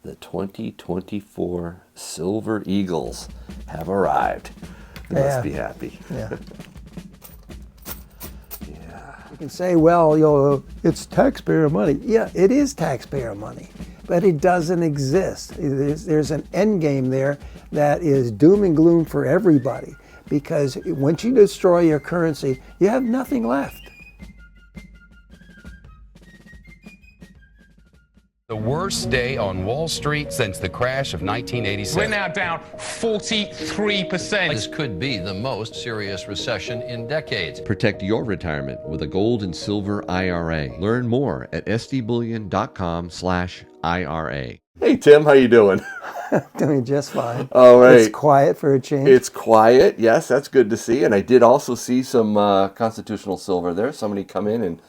The 2024 Silver Eagles have arrived. They must be happy. Yeah. Yeah. You can say, well, it's taxpayer money. Yeah, it is taxpayer money, but it doesn't exist. There's an end game there that is doom and gloom for everybody, because once you destroy your currency, you have nothing left. The worst day on Wall Street since the crash of 1987. We're now down 43%. This could be the most serious recession in decades. Protect your retirement with a gold and silver IRA. Learn more at sdbullion.com/IRA. Hey, Tim, how you doing? Doing just fine. All right. It's quiet for a change. It's quiet. Yes, that's good to see. And I did also see some constitutional silver there. Somebody come in and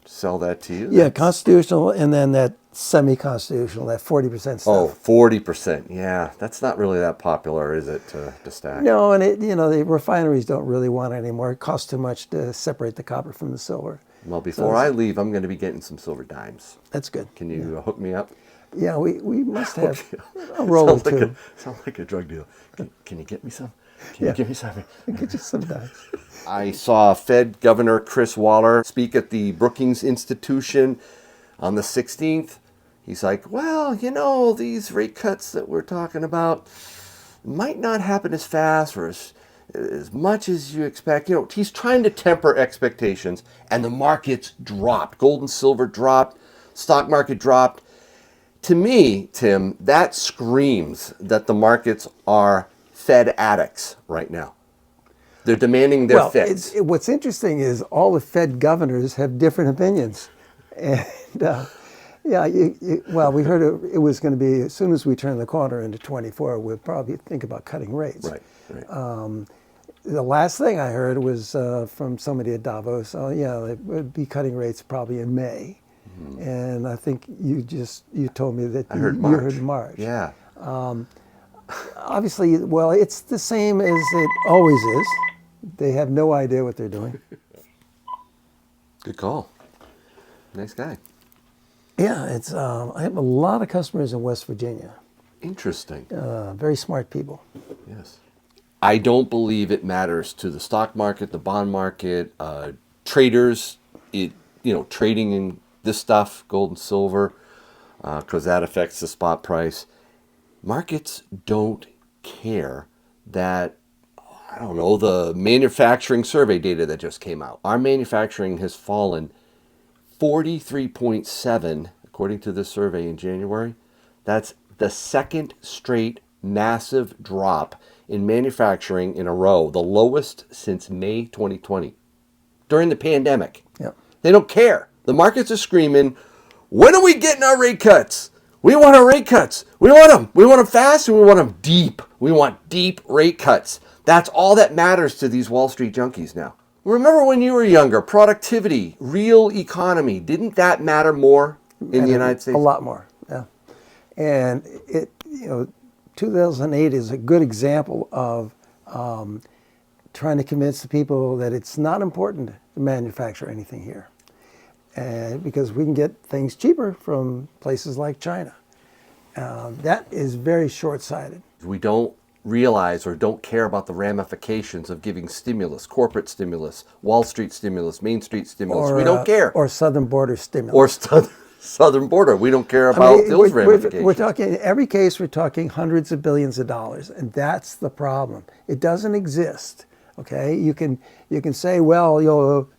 sell that to you. Yeah, constitutional, and then that semi-constitutional, that 40% stuff. Oh, 40%. Yeah, that's not really that popular, is it, to stack? No, and the refineries don't really want it anymore. It costs too much to separate the copper from the silver. Well, before I leave, I'm going to be getting some silver dimes. That's good. Can you hook me up? Yeah, we must have a roll or two. Sounds like a drug deal. Can you get me some? Can you give me some? Get you some dimes. I saw Fed Governor Chris Waller speak at the Brookings Institution on the 16th. He's like, well, these rate cuts that we're talking about might not happen as fast or as much as you expect. He's trying to temper expectations, and the markets dropped. Gold and silver dropped. Stock market dropped. To me, Tim, that screams that the markets are Fed addicts right now. They're demanding their fix. What's interesting is all the Fed governors have different opinions. And we heard it was going to be, as soon as we turn the corner into 24, we'll probably think about cutting rates. Right. The last thing I heard was from somebody at Davos, they would be cutting rates probably in May. Mm-hmm. And I think you told me that you heard March. Yeah. Obviously, it's the same as it always is. They have no idea what they're doing. Good call. Nice guy. Yeah, I have a lot of customers in West Virginia. Interesting. Very smart people. Yes. I don't believe it matters to the stock market, the bond market, traders, trading in this stuff, gold and silver, because that affects the spot price. Markets don't care that, the manufacturing survey data that just came out. Our manufacturing has fallen 43.7, according to this survey in January. That's the second straight massive drop in manufacturing in a row, the lowest since May 2020, during the pandemic. Yep. They don't care. The markets are screaming, when are we getting our rate cuts? We want our rate cuts. We want them. We want them fast, and we want them deep. We want deep rate cuts. That's all that matters to these Wall Street junkies now. Remember when you were younger, productivity, real economy, didn't that matter more in the United States? A lot more, yeah. And 2008 is a good example of trying to convince the people that it's not important to manufacture anything here. Because we can get things cheaper from places like China. That is very short-sighted. We don't realize or don't care about the ramifications of giving stimulus, corporate stimulus, Wall Street stimulus, Main Street stimulus. We don't care. Or southern border stimulus. Or southern border. We don't care about those ramifications. We're talking, in every case, we're talking hundreds of billions of dollars, and that's the problem. It doesn't exist. Okay, you can say,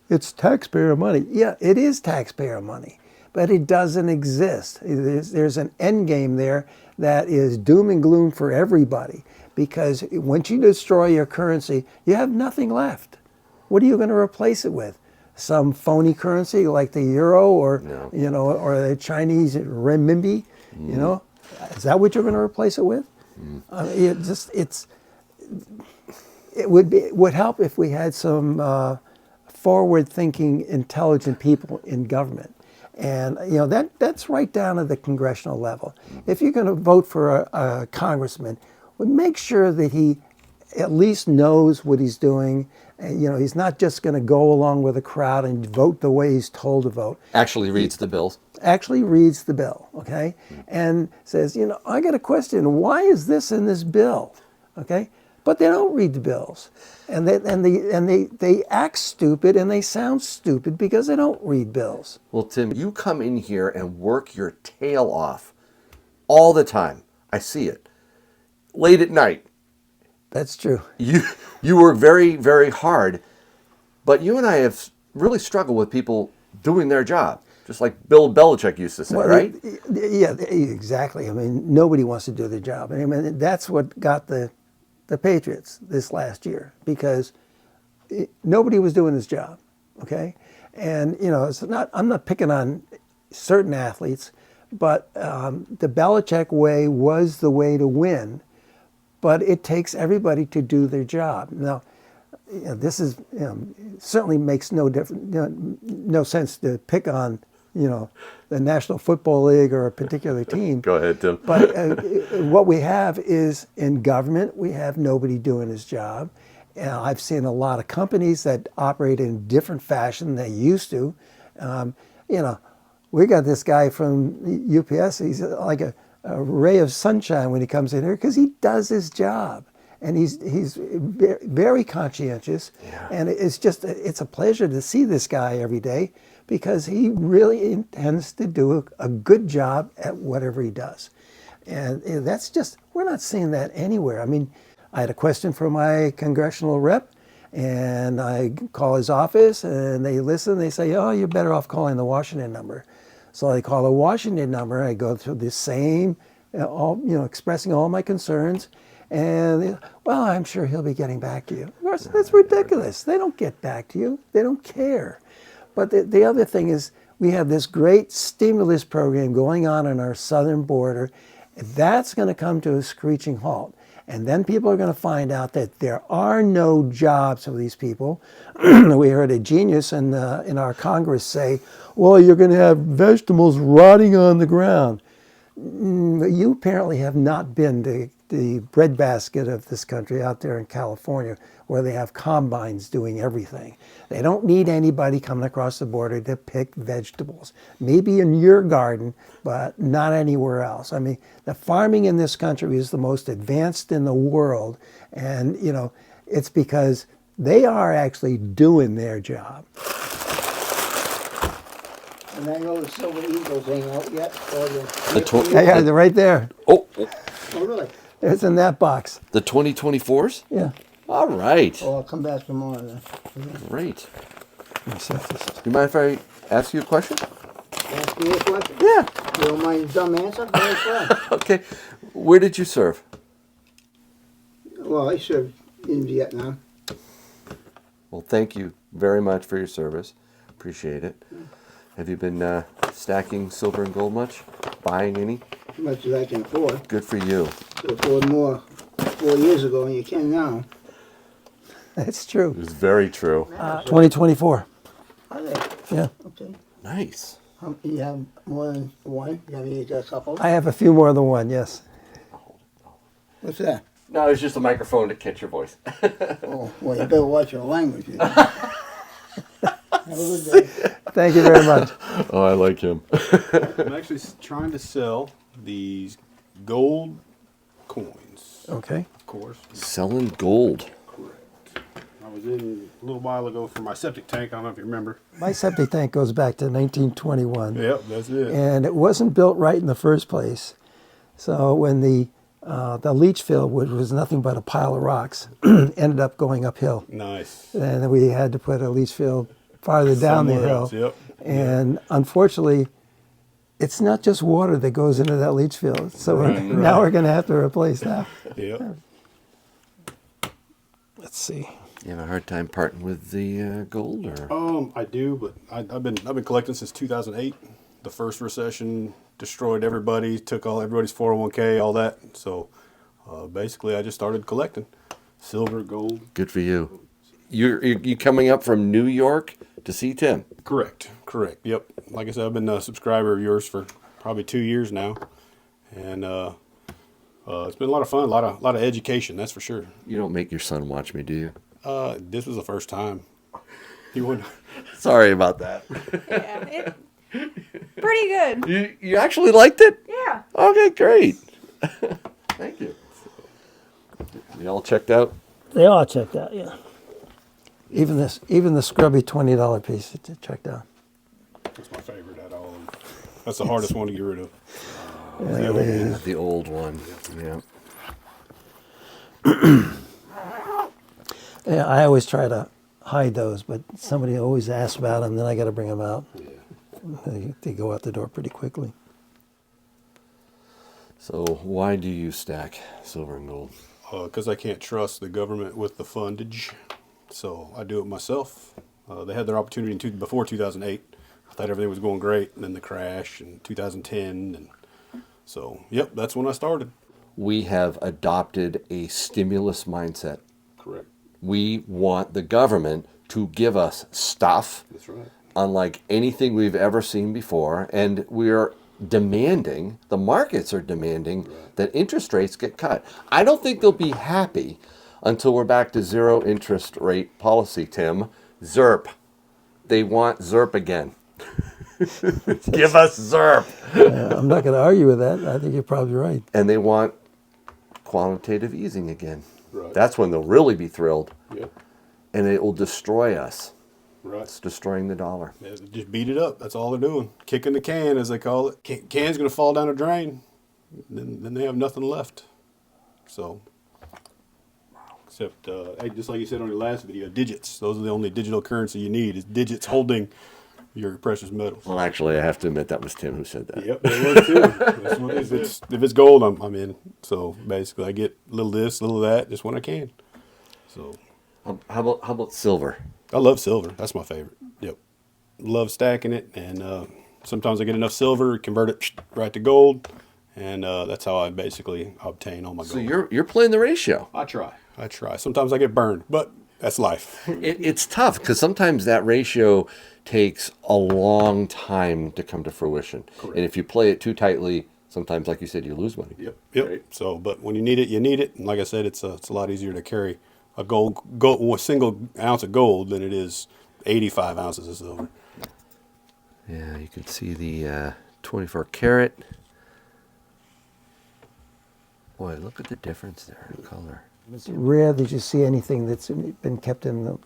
it's taxpayer money. Yeah, it is taxpayer money, but it doesn't exist. There's an end game there that is doom and gloom for everybody, because once you destroy your currency, you have nothing left. What are you going to replace it with? Some phony currency like the euro or the Chinese renminbi? Mm. Is that what you're going to replace it with? It would help if we had some forward-thinking, intelligent people in government, and that's right down to the congressional level. If you're going to vote for a congressman, make sure that he at least knows what he's doing. And, he's not just going to go along with the crowd and vote the way he's told to vote. Actually reads the bills. actually reads the bill, okay, and says, you know, I got a question. Why is this in this bill? Okay, but they don't read the bills, and they act stupid and they sound stupid because they don't read bills. Well, Tim, you come in here and work your tail off all the time. I see it. Late at night. That's true. You work very, very hard, but you and I have really struggled with people doing their job, just like Bill Belichick used to say, right? Yeah, exactly. I mean, nobody wants to do their job. I mean, that's what got the Patriots this last year, because nobody was doing his job, okay? And, you know, I'm not picking on certain athletes, but the Belichick way was the way to win, but it takes everybody to do their job. Now, you know, this is, you know, certainly makes no sense to pick on, you know, the National Football League or a particular team. Go ahead, Tim. But what we have is, in government, we have nobody doing his job. And I've seen a lot of companies that operate in different fashion than they used to. You know, we got this guy from UPS. He's like a ray of sunshine when he comes in here because he does his job. And he's very conscientious. Yeah. And it's a pleasure to see this guy every day, because he really intends to do a good job at whatever he does. And that's just, we're not seeing that anywhere. I mean, I had a question for my congressional rep, and I call his office, and they listen. They say, oh, you're better off calling the Washington number. So I call the Washington number. I go through the same, expressing all my concerns. And, well, I'm sure he'll be getting back to you. Of course, that's ridiculous. They don't get back to you. They don't care. But the other thing is, we have this great stimulus program going on our southern border. That's going to come to a screeching halt. And then people are going to find out that there are no jobs for these people. We heard a genius in our Congress say, well, you're going to have vegetables rotting on the ground. You apparently have not been to the breadbasket of this country out there in California, where they have combines doing everything. They don't need anybody coming across the border to pick vegetables. Maybe in your garden, but not anywhere else. I mean, the farming in this country is the most advanced in the world, and, you know, it's because they are actually doing their job. And I know the Silver Eagles ain't out yet. Yeah, they're right there. Oh, Oh, really? It's in that box. the 2024s? Yeah. All right. Oh, I'll come back tomorrow then. Great. Let me see if this is- You mind if I ask you a question? Ask me a question. Yeah. You don't mind a dumb answer? Go ahead. Okay. Where did you serve? Well, I served in Vietnam. Well, thank you very much for your service. Appreciate it. Have you been stacking silver and gold much? Buying any? As much as I can afford. Good for you. Could afford more 4 years ago than you can now. That's true. It's very true. 2024. Are they? Yeah. Okay. Nice. You have more than one? You have a couple? I have a few more than one, yes. What's that? No, it's just a microphone to catch your voice. Oh, well, you better watch your language. You know. Have a good day. Thank you very much. Oh, I like him. I'm actually trying to sell these gold coins, Okay. of course. Selling gold. Correct. I was in a little while ago for my septic tank. I don't know if you remember. My septic tank goes back to 1921. Yep, that's it. And it wasn't built right in the first place. So when the leach field, which was nothing but a pile of rocks, ended up going uphill. Nice. And then we had to put a leach field farther down the Somewhere hill. else, yep. And unfortunately, it's not just water that goes into that leach field. So now we're going to have to replace that. Yep. Let's see. You have a hard time parting with the gold, or? I do, but I've been collecting since 2008. The first recession destroyed everybody, took everybody's 401k, all that. So basically, I just started collecting silver, gold. Good for you. You coming up from New York to see Tim? Correct. Yep. Like I said, I've been a subscriber of yours for probably 2 years now, and it's been a lot of fun, a lot of education. That's for sure. You don't make your son watch me, do you? This was the first time. He wouldn't. Sorry about that. Yeah, Pretty good. You actually liked it? Yeah. Okay, great. Thank you. You all checked out? They all checked out, yeah. Even the scrubby $20 piece, it checked out. That's my favorite out of all of them. That's the hardest one to get rid of. The old one. Yeah. Yeah, I always try to hide those, but somebody always asks about them, then I got to bring them out. They go out the door pretty quickly. So why do you stack silver and gold? Because I can't trust the government with the fundage, so I do it myself. They had their opportunity before 2008. I thought everything was going great, and then the crash in 2010, and so yep, that's when I started. We have adopted a stimulus mindset. Correct. We want the government to give us stuff. That's right. Unlike anything we've ever seen before, and we're demanding, the markets are demanding, that interest rates get cut. I don't think they'll be happy until we're back to zero interest rate policy, Tim. ZERP. They want ZERP again. Give us ZERP. I'm not going to argue with that. I think you're probably right. And they want quantitative easing again. Right. That's when they'll really be thrilled. Yep. And it will destroy us. Right. It's destroying the dollar. Yeah, just beat it up. That's all they're doing. Kicking the can, as they call it. Can's going to fall down a drain. Then they have nothing left. So, except, hey, just like you said on your last video, digits. Those are the only digital currency you need, is digits holding your precious metals. Well, actually, I have to admit that was Tim who said that. Yep, it was too. That's what it is. If it's gold, I'm in. So basically, I get a little this, a little that, just when I can. So, How about silver? I love silver. That's my favorite. Yep, love stacking it, and sometimes I get enough silver, convert it right to gold, and that's how I basically obtain all my gold. So you're playing the ratio. I try. Sometimes I get burned, but that's life. It's tough because sometimes that ratio takes a long time to come to fruition. Correct. And if you play it too tightly, sometimes, like you said, you lose money. Yep. Right. So, but when you need it, you need it. And like I said, it's a lot easier to carry a single ounce of gold than it is 85 ounces of silver. Yeah, you can see the 24 karat. Boy, look at the difference there in color. It's rare that you see anything that's been kept in,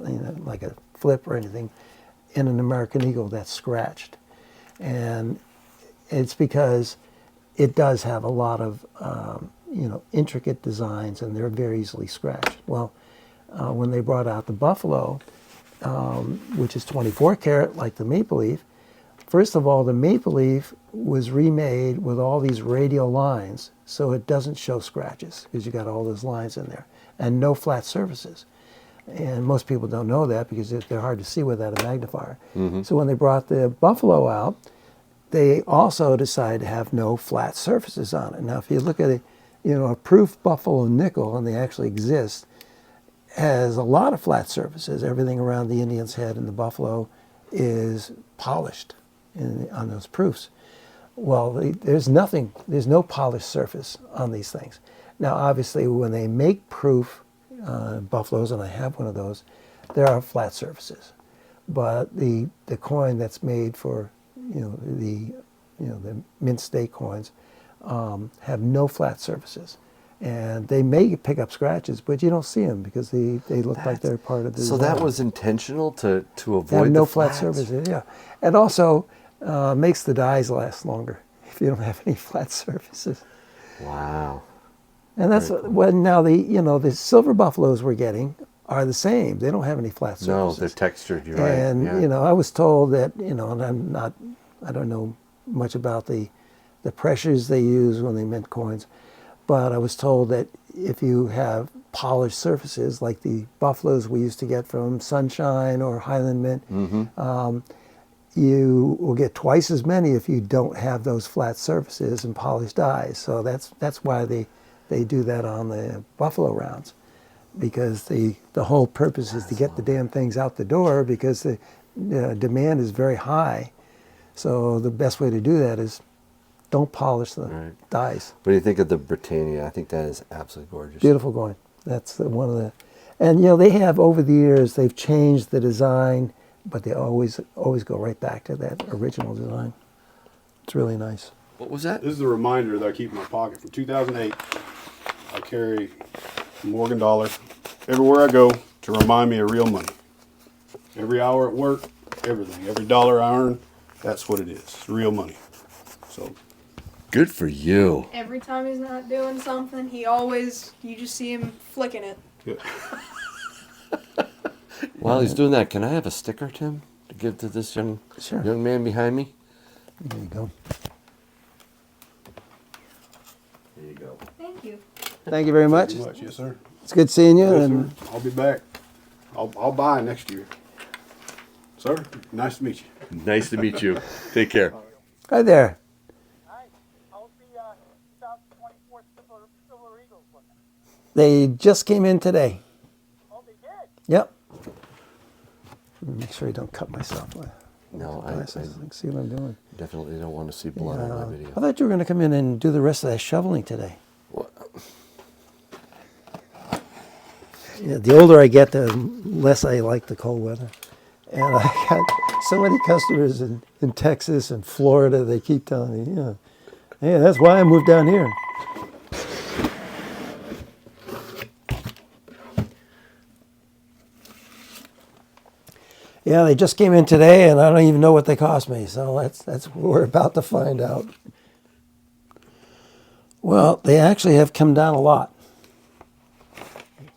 like a flip or anything, in an American Eagle that's scratched. And it's because it does have a lot of, intricate designs, and they're very easily scratched. Well, when they brought out the Buffalo, which is 24 karat, like the Maple Leaf, first of all, the Maple Leaf was remade with all these radial lines, so it doesn't show scratches, because you got all those lines in there, and no flat surfaces. And most people don't know that because they're hard to see without a magnifier. Mm-hmm. So when they brought the Buffalo out, they also decided to have no flat surfaces on it. Now, if you look at a proof Buffalo nickel, and they actually exist, has a lot of flat surfaces. Everything around the Indian's head and the Buffalo is polished on those proofs. Well, there's no polished surface on these things. Now, obviously, when they make proof Buffaloes, and I have one of those, there are flat surfaces. But the coin that's made for the mint state coins have no flat surfaces. And they may pick up scratches, but you don't see them because they look like they're part of the So design. that was intentional to avoid They have no the flat flats? surfaces, yeah. And also makes the dies last longer if you don't have any flat surfaces. Wow. And that's when now the silver buffaloes we're getting are the same. They don't have any flat surfaces. No, they're textured. You're right. And Yeah. I was told that and I don't know much about the pressures they use when they mint coins, but I was told that if you have polished surfaces like the buffaloes we used to get from Sunshine or Highland Mint, you will get twice as many if you don't have those flat surfaces and polished dies. So that's why they do that on the buffalo rounds, because the whole purpose is to get the damn things out the door because the demand is very high. So the best way to do that is don't polish the dies. What do you think of the Britannia? I think that is absolutely gorgeous. Beautiful coin. That's one of the, and they have over the years they've changed the design, but they always go right back to that original design. It's really nice. What was that? This is a reminder that I keep in my pocket from 2008. I carry a Morgan dollar everywhere I go to remind me of real money. Every hour at work, everything, every dollar I earn, that's what it is. It's real money. So Good for you. Every time he's not doing something, you just see him flicking it. yeah. While he's doing that, can I have a sticker, Tim, to give to this young man behind me? There you go. There you go. Thank you. Thank you very much. Yes, sir. It's good seeing you. Yes, And sir. I'll be back. I'll buy next year. Sir, nice to meet you. Nice to meet you. Take care. Hi there. They just came in today. Oh, they did? Yep. Make sure I don't cut myself. No, I see what I'm doing. definitely don't want to see blood on my video. I thought you were going to come in and do the rest of that shoveling today. What? Yeah, the older I get, the less I like the cold weather. And I got so many customers in Texas and Florida, they keep telling me, hey, that's why I moved down here. Yeah, they just came in today, and I don't even know what they cost me. So that's what we're about to find out. Well, they actually have come down a lot.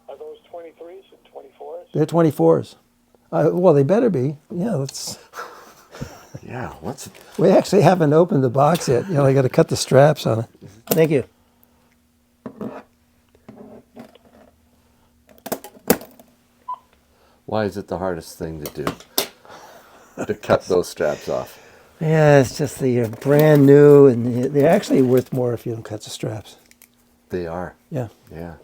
Are those 23s and 24s? They're 24s. Well, they better be. Yeah, let's. Yeah, what's... We actually haven't opened the box yet. I got to cut the straps on it. Thank you. Why is it the hardest thing to do? To cut those straps off? Yeah, it's just they're brand new, and they're actually worth more if you don't cut the straps. They are. Yeah. Yeah.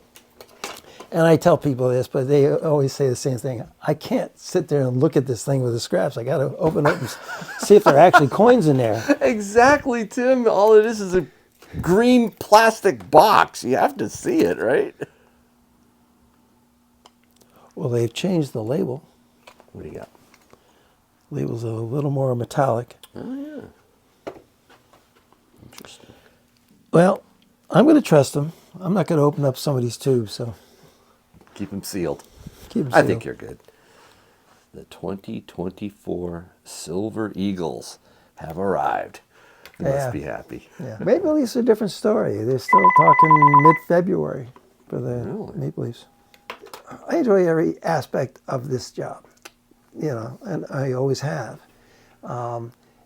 And I tell people this, but they always say the same thing. I can't sit there and look at this thing with the scraps. I got to open up and see if there are actually coins in there. Exactly, Tim. All it is a green plastic box. You have to see it, right? Well, they've changed the label. What do you got? Label's a little more metallic. Oh, yeah. Interesting. Well, I'm going to trust them. I'm not going to open up somebody's tube, so Keep them sealed. keep them I sealed. think you're good. The 2024 Silver Eagles have arrived. You Yeah. must be happy. Yeah. Maple Leafs are a different story. They're still talking mid-February for the Really? Maple Leafs. I enjoy every aspect of this job, and I always have.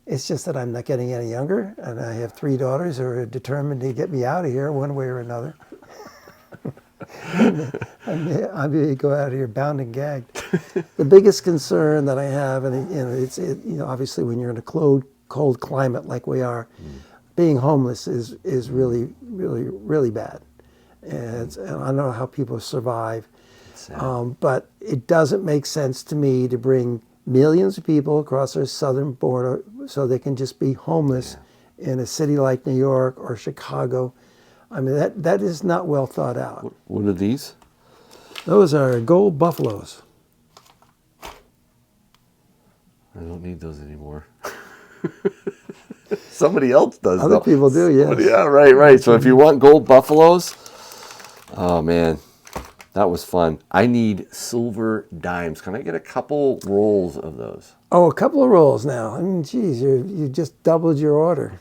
It's just that I'm not getting any younger, and I have 3 daughters who are determined to get me out of here one way or another. I may go out of here bound and gagged. The biggest concern that I have, and it's obviously when you're in a cold climate like we are, being homeless is really, really, really bad. And I don't know how people survive. But it doesn't make sense to me to bring millions of people across our southern border so they can just be homeless in a city like New York or Chicago. I mean, that is not well thought out. What are these? Those are gold buffaloes. I don't need those anymore. Somebody else does. Other people do, yes. Yeah, right. So if you want gold buffaloes, oh man, that was fun. I need silver dimes. Can I get a couple rolls of those? Oh, a couple of rolls now. I mean, geez, you just doubled your order.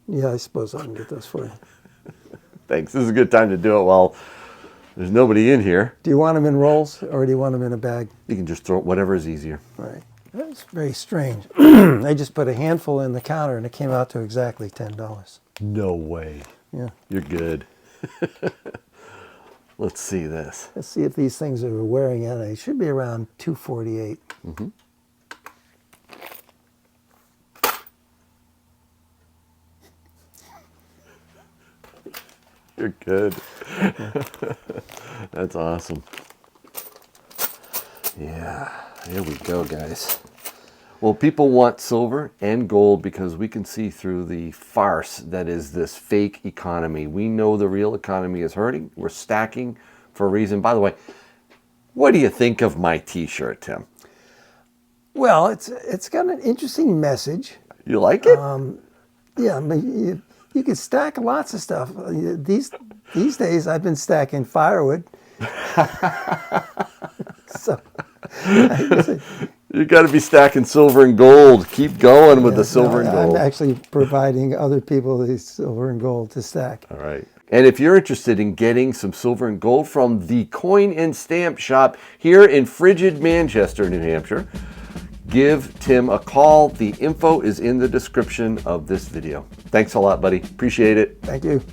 Yeah, I suppose I can get those for you. Thanks. This is a good time to do it while there's nobody in here. Do you want them in rolls or do you want them in a bag? You can just throw whatever is easier. Right. That's very strange. I just put a handful in the counter and it came out to exactly $10. No way. Yeah. You're good. Let's see this. Let's see if these things are wearing out. It should be around $2.48. Mm-hmm. You're good. That's awesome. Yeah, here we go, guys. Well, people want silver and gold because we can see through the farce that is this fake economy. We know the real economy is hurting. We're stacking for a reason. By the way, what do you think of my T-shirt, Tim? Well, it's got an interesting message. You like it? Yeah, I mean, you can stack lots of stuff. These days, I've been stacking firewood. So, You got to be stacking silver and gold. Keep going with the silver and gold. I'm actually providing other people the silver and gold to stack. All right. And if you're interested in getting some silver and gold from the Coin and Stamp Shop here in frigid Manchester, New Hampshire, give Tim a call. The info is in the description of this video. Thanks a lot, buddy. Appreciate it. Thank you.